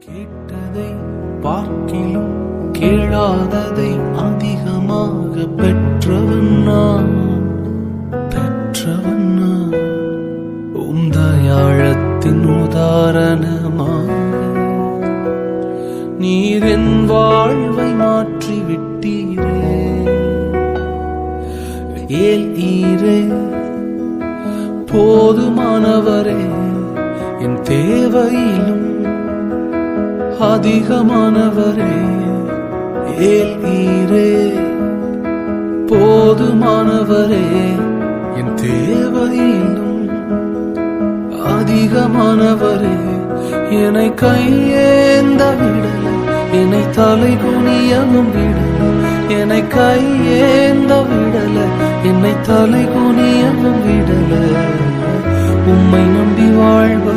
கேட்டதை பார்க்கிலும் கேளாததை அதிகமாக பெற்றவன் நான் உந்தயாழத்தின் உதாரணமாக நீர் என் வாழ்வை மாற்றி விட்டீரே. ஏல் ஈரே போதுமானவரே, என் தேவையிலும் அதிகமானவரே. ஏல் ஈரே போதுமானவரே, என் தேவையிலும் அதிகமானவரே. என்னை கையேந்த விடல, என்னை தலை குனியவும் விடல. என்னை கையேந்த விடல, என்னை தலை குனியவும் விடல. உம்மை நம்பி வாழ்வ